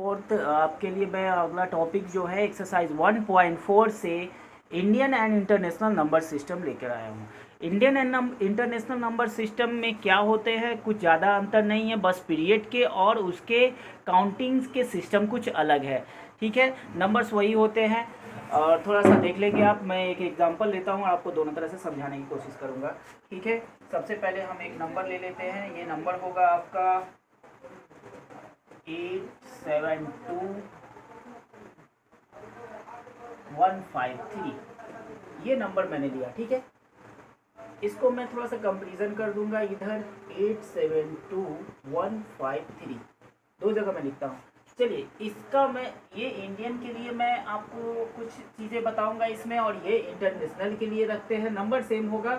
Fourth आपके लिए मैं अगला टॉपिक जो है एक्सरसाइज 1.4 से Indian and international number system लेकर आया हूँ। Indian and international number system में क्या होते हैं, कुछ ज़्यादा अंतर नहीं है, बस पीरियड के और उसके काउंटिंग्स के सिस्टम कुछ अलग है। ठीक है, नंबर्स वही होते हैं और थोड़ा सा देख लेंगे आप। मैं एक एग्जांपल लेता हूँ और आपको दोनों तरह से समझाने की कोशिश करूँगा। ठीक है, सबसे पहले हम एक नंबर ले लेते हैं। ये नंबर होगा आपका 872153। ये नंबर मैंने लिया। ठीक है, इसको मैं थोड़ा सा कंपेरिजन कर दूंगा। इधर 872153 दो जगह मैं लिखता हूँ। चलिए, इसका मैं ये इंडियन के लिए मैं आपको कुछ चीज़ें बताऊंगा इसमें, और ये इंटरनेशनल के लिए रखते हैं। नंबर सेम होगा,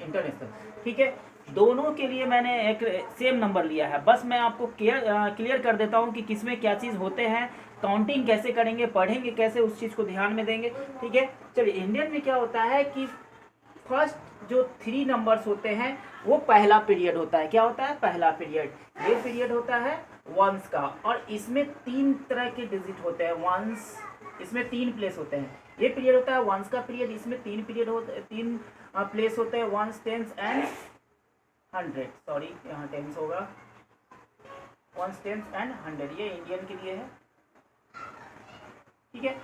इंटरनेशनल। ठीक है, दोनों के लिए मैंने एक सेम नंबर लिया है। बस मैं आपको क्लियर कर देता हूँ कि किसमें क्या चीज़ होते हैं, काउंटिंग कैसे करेंगे, पढ़ेंगे कैसे, उस चीज़ को ध्यान में देंगे। ठीक है, चलिए, इंडियन में क्या होता है कि फर्स्ट जो 3 नंबर्स होते हैं वो पहला पीरियड होता है। क्या होता है? पहला पीरियड। ये पीरियड होता है वंस का, और इसमें 3 तरह के डिजिट होते हैं। वंस, इसमें 3 प्लेस होते हैं। ये पीरियड होता है वंस का पीरियड, इसमें 3 पीरियड होते, 3 प्लेस होते हैं, वंस, टेंस एंड 100। सॉरी, यहाँ टेंस होगा, वंस, टेंस एंड 100। ये इंडियन के लिए है। ठीक है,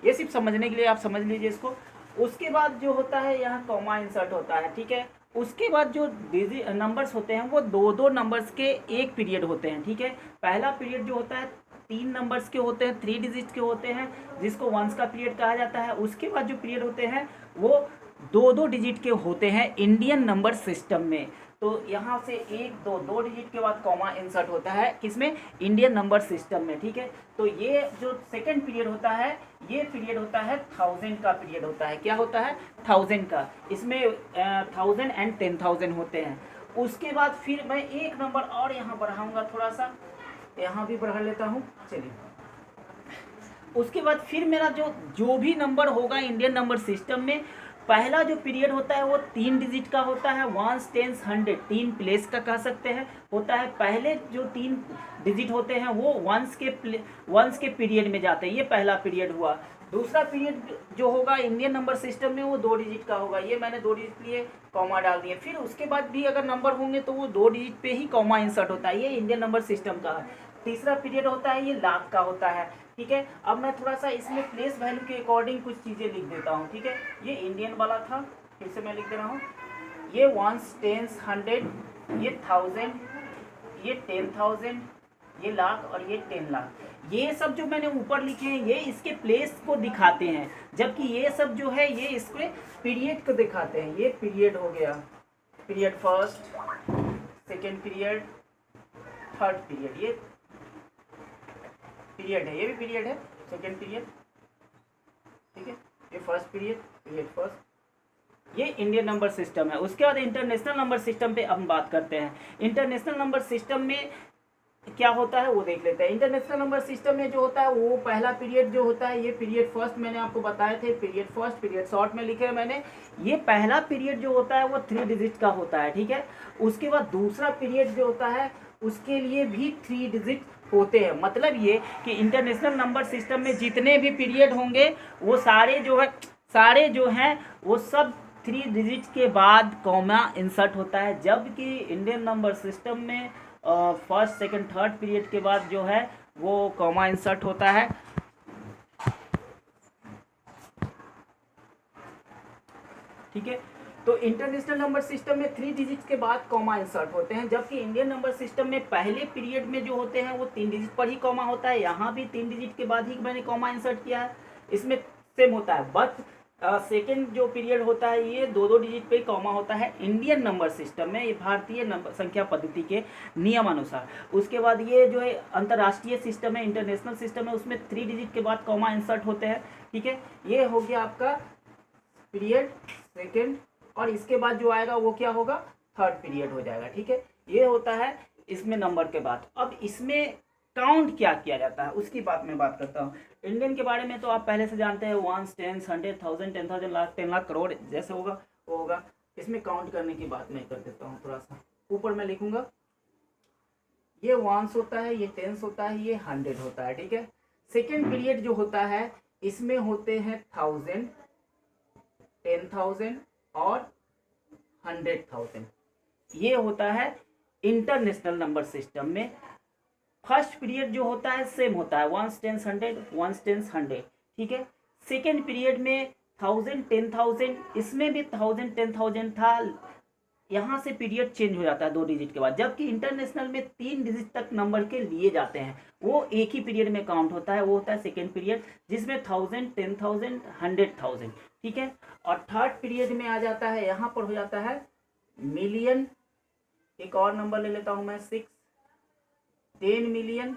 ये सिर्फ समझने के लिए आप समझ लीजिए इसको। उसके बाद जो होता है यहाँ कॉमा इंसर्ट होता है। ठीक है, उसके बाद जो नंबर्स होते हैं वो 2-2 नंबर्स के एक पीरियड होते हैं। ठीक है, पहला पीरियड जो होता है 3 नंबर्स के होते हैं, 3 डिजिट के होते हैं, जिसको वंस का पीरियड कहा जाता है। उसके बाद जो पीरियड होते हैं वो 2-2 डिजिट के होते हैं इंडियन नंबर सिस्टम में। तो यहाँ से 1-2 डिजिट के बाद कॉमा इंसर्ट होता है, किसमें? इंडियन नंबर सिस्टम में। ठीक है, तो ये जो सेकंड पीरियड होता है, ये पीरियड होता है 1000 का पीरियड होता है। क्या होता है? 1000 का। इसमें 1000 एंड 10,000 होते हैं। उसके बाद फिर मैं एक नंबर और यहाँ बढ़ाऊंगा, थोड़ा सा यहाँ भी बढ़ा लेता हूँ। चलिए, उसके बाद फिर मेरा जो भी नंबर होगा इंडियन नंबर सिस्टम में, पहला जो पीरियड होता है वो 3 डिजिट का होता है, वंस, टेंस, 100, 3 प्लेस का कह सकते हैं होता है। पहले जो 3 डिजिट होते हैं वो वंस के पीरियड में जाते हैं। ये पहला पीरियड हुआ। दूसरा पीरियड जो होगा इंडियन नंबर सिस्टम में वो 2 डिजिट का होगा। ये मैंने 2 डिजिट लिए, कॉमा डाल दिए। फिर उसके बाद भी अगर नंबर होंगे तो वो 2 डिजिट पे ही कॉमा इंसर्ट होता है। ये इंडियन नंबर सिस्टम का है। तीसरा पीरियड होता है ये लाख का होता है। ठीक है, अब मैं थोड़ा सा इसमें प्लेस वैल्यू के अकॉर्डिंग कुछ चीज़ें लिख देता हूँ। ठीक है, ये इंडियन वाला था, फिर से मैं लिख दे रहा हूँ। ये वंस, टेंस, 100, ये 1000, ये 10,000, ये लाख, और ये 10 लाख। ये सब जो मैंने ऊपर लिखे हैं ये इसके प्लेस को दिखाते हैं, जबकि ये सब जो है ये इसके पीरियड को दिखाते हैं। ये पीरियड हो गया, period first, second period, third period. ये पीरियड है, ये भी पीरियड है, सेकेंड पीरियड। ठीक है, ये फर्स्ट पीरियड, पीरियड फर्स्ट। ये इंडियन नंबर सिस्टम है। उसके बाद इंटरनेशनल नंबर सिस्टम पे हम बात करते हैं। इंटरनेशनल नंबर सिस्टम में क्या होता है वो देख लेते हैं। इंटरनेशनल नंबर सिस्टम में जो होता है वो पहला पीरियड जो होता है, ये पीरियड फर्स्ट मैंने आपको बताए थे, पीरियड फर्स्ट, पीरियड शॉर्ट में लिखे हैं मैंने। ये पहला पीरियड जो होता है वो 3 डिजिट का होता है। ठीक है, उसके बाद दूसरा पीरियड जो होता है उसके लिए भी 3 डिजिट होते हैं। मतलब ये कि इंटरनेशनल नंबर सिस्टम में जितने भी पीरियड होंगे वो सारे जो हैं वो सब 3 डिजिट के बाद कॉमा इंसर्ट होता है। जबकि इंडियन नंबर सिस्टम में फर्स्ट, सेकंड, थर्ड पीरियड के बाद जो है वो कॉमा इंसर्ट होता है। ठीक है, तो इंटरनेशनल नंबर सिस्टम में 3 डिजिट के बाद कॉमा इंसर्ट होते हैं, जबकि इंडियन नंबर सिस्टम में पहले पीरियड में जो होते हैं वो 3 डिजिट पर ही कॉमा होता है। यहाँ भी 3 डिजिट के बाद ही मैंने कॉमा इंसर्ट किया है, इसमें सेम होता है। बट सेकेंड जो पीरियड होता है ये 2-2 डिजिट पे कॉमा होता है इंडियन नंबर सिस्टम में, ये भारतीय नंबर संख्या पद्धति के नियमानुसार। उसके बाद ये जो है अंतर्राष्ट्रीय सिस्टम है, इंटरनेशनल सिस्टम है, उसमें 3 डिजिट के बाद कॉमा इंसर्ट होते हैं। ठीक है, ये हो गया आपका पीरियड सेकेंड, और इसके बाद जो आएगा वो क्या होगा? थर्ड पीरियड हो जाएगा। ठीक है, ये होता है इसमें नंबर के बाद। अब इसमें काउंट क्या किया जाता है उसकी मैं बात करता हूँ। इंडियन के बारे में तो आप पहले से जानते हैं, वंस, टेंस, 100, 1000, 10,000, लाख, 10 लाख, करोड़ जैसे होगा वो होगा। इसमें काउंट करने की बात मैं कर देता हूँ। थोड़ा सा ऊपर मैं लिखूंगा ये वंस होता है, ये टेंस होता है, ये 100 होता है, ठीक है। सेकेंड पीरियड जो होता है इसमें होते हैं 1000, 10,000 और 100,000। ये होता है इंटरनेशनल नंबर सिस्टम में। फर्स्ट पीरियड जो होता है सेम होता है, वंस टेंस 100, वंस टेंस 100, ठीक है। सेकेंड पीरियड में 1000, 10,000, इसमें भी 1000, 10,000 था, यहाँ से पीरियड चेंज हो जाता है 2 डिजिट के बाद, जबकि इंटरनेशनल में 3 डिजिट तक नंबर के लिए जाते हैं, वो एक ही पीरियड में काउंट होता है, वो होता है सेकेंड पीरियड, जिसमें 1000, 10,000, 100,000, ठीक है। और थर्ड पीरियड में आ जाता है, यहाँ पर हो जाता है मिलियन। एक और नंबर ले लेता हूँ मैं, 6, 10 मिलियन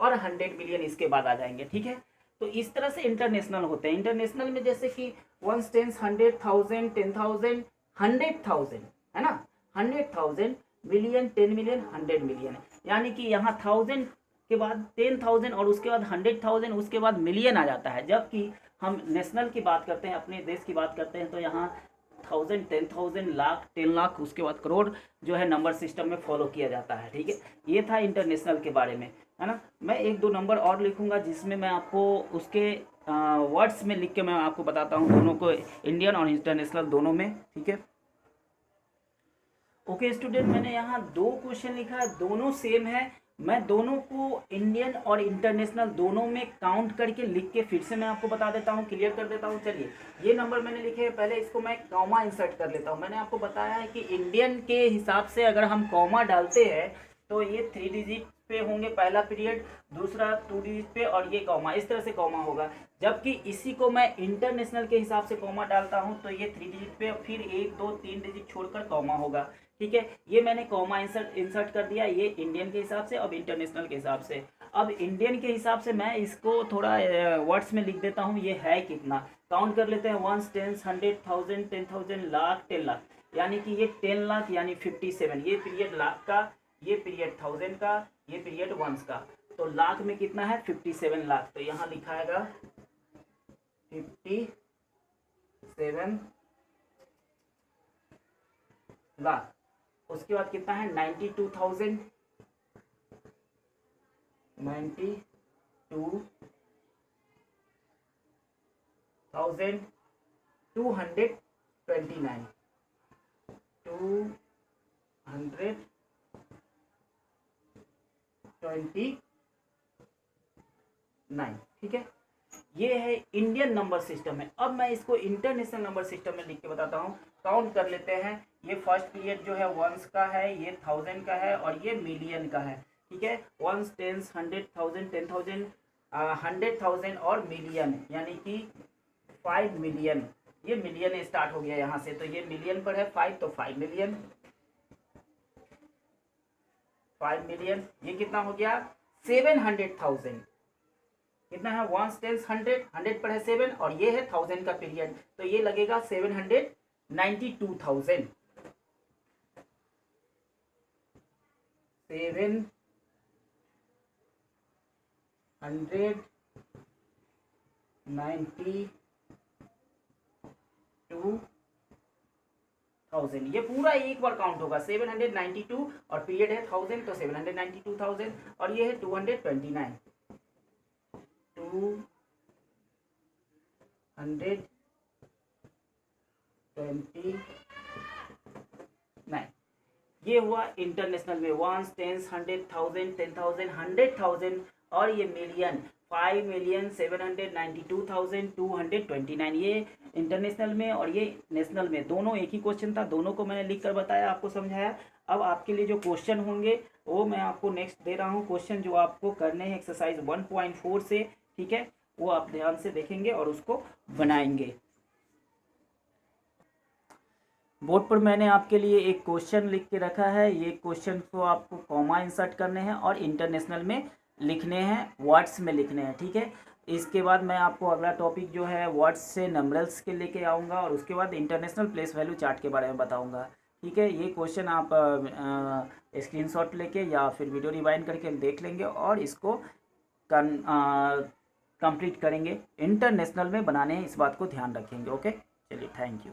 और 100 मिलियन इसके बाद आ जाएंगे, ठीक है। तो इस तरह से इंटरनेशनल होते हैं। इंटरनेशनल में जैसे कि वंस, टेंस, 100,000, 10,000, 100,000 है ना, 100,000, मिलियन, 10 मिलियन, 100 मिलियन, यानी कि यहाँ 1000 के बाद 10,000 और उसके बाद 100,000, उसके बाद मिलियन आ जाता है। जबकि हम नेशनल की बात करते हैं, अपने देश की बात करते हैं, तो यहाँ 1000, 10,000, लाख, 10 लाख, उसके बाद करोड़ जो है नंबर सिस्टम में फॉलो किया जाता है, ठीक है। ये था इंटरनेशनल के बारे में, है ना। मैं 1-2 नंबर और लिखूंगा जिसमें मैं आपको उसके वर्ड्स में लिख के मैं आपको बताता हूँ, दोनों को, इंडियन और इंटरनेशनल दोनों में, ठीक है। ओके स्टूडेंट, मैंने यहाँ 2 क्वेश्चन लिखा है, दोनों सेम है। मैं दोनों को इंडियन और इंटरनेशनल दोनों में काउंट करके लिख के फिर से मैं आपको बता देता हूँ, क्लियर कर देता हूँ। चलिए, ये नंबर मैंने लिखे हैं, पहले इसको मैं कॉमा इंसर्ट कर लेता हूँ। मैंने आपको बताया है कि इंडियन के हिसाब से अगर हम कॉमा डालते हैं तो ये 3 डिजिट पे होंगे, पहला पीरियड, दूसरा 2 डिजिट पे, और ये कॉमा, इस तरह से कॉमा होगा। जबकि इसी को मैं इंटरनेशनल के हिसाब से कॉमा डालता हूँ तो ये 3 डिजिट पे, फिर 1, 2, 3 डिजिट छोड़कर कॉमा होगा, ठीक है। ये मैंने कॉमा इंसर्ट कर दिया, ये इंडियन के हिसाब से। अब इंटरनेशनल के हिसाब से, अब इंडियन के हिसाब से मैं इसको थोड़ा वर्ड्स में लिख देता हूँ, ये है कितना, काउंट कर लेते हैं, वंस, टेंस, 100,000, 10,000, लाख, 10 लाख, यानी कि ये 10 लाख यानी 57। ये पीरियड लाख का, ये पीरियड 1000 का, ये पीरियड वंस का, तो लाख में कितना है, 57 लाख। तो यहाँ लिखाएगा 57 लाख। उसके बाद कितना है, 92,000, 92,229, 229, ठीक है। ये है इंडियन नंबर सिस्टम में। अब मैं इसको इंटरनेशनल नंबर सिस्टम में लिख के बताता हूँ। काउंट कर लेते हैं। ये फर्स्ट पीरियड जो है वंस का है, ये 1000 का है और ये मिलियन का है, ठीक है। वंस, टेंस, 100,000, 10,000, 100,000 और मिलियन, यानी कि 5 मिलियन। ये मिलियन स्टार्ट हो गया यहाँ से, तो ये मिलियन पर है 5, तो 5 मिलियन, 5 मिलियन। ये कितना हो गया, 700,000। कितना है, वंस, टेंस, 100, 100 पर है 7 और ये है 1000 का पीरियड, तो ये लगेगा 792,000। 792,000, ये पूरा एक बार काउंट होगा, 792 और पीरियड है 1000, तो 792,000 और ये है 229, 229। ये हुआ इंटरनेशनल में, वंस, टेंस, 100,000, 10,000, 100,000 और ये मिलियन, 5,792,229। ये इंटरनेशनल में और ये नेशनल में, दोनों एक ही क्वेश्चन था, दोनों को मैंने लिख कर बताया, आपको समझाया। अब आपके लिए जो क्वेश्चन होंगे वो मैं आपको नेक्स्ट दे रहा हूँ। क्वेश्चन जो आपको करने हैं एक्सरसाइज 1.4 से, ठीक है, वो आप ध्यान से देखेंगे और उसको बनाएंगे। बोर्ड पर मैंने आपके लिए एक क्वेश्चन लिख के रखा है। ये क्वेश्चन को आपको कॉमा इंसर्ट करने हैं और इंटरनेशनल में लिखने हैं, वर्ड्स में लिखने हैं, ठीक है। इसके बाद मैं आपको अगला टॉपिक जो है वर्ड्स से नंबरल्स के लेके आऊँगा और उसके बाद इंटरनेशनल प्लेस वैल्यू चार्ट के बारे में बताऊँगा, ठीक है। ये क्वेश्चन आप स्क्रीनशॉट लेके या फिर वीडियो रिवाइंड करके देख लेंगे और इसको कंप्लीट करेंगे। इंटरनेशनल में बनाने हैं, इस बात को ध्यान रखेंगे। ओके, चलिए, थैंक यू।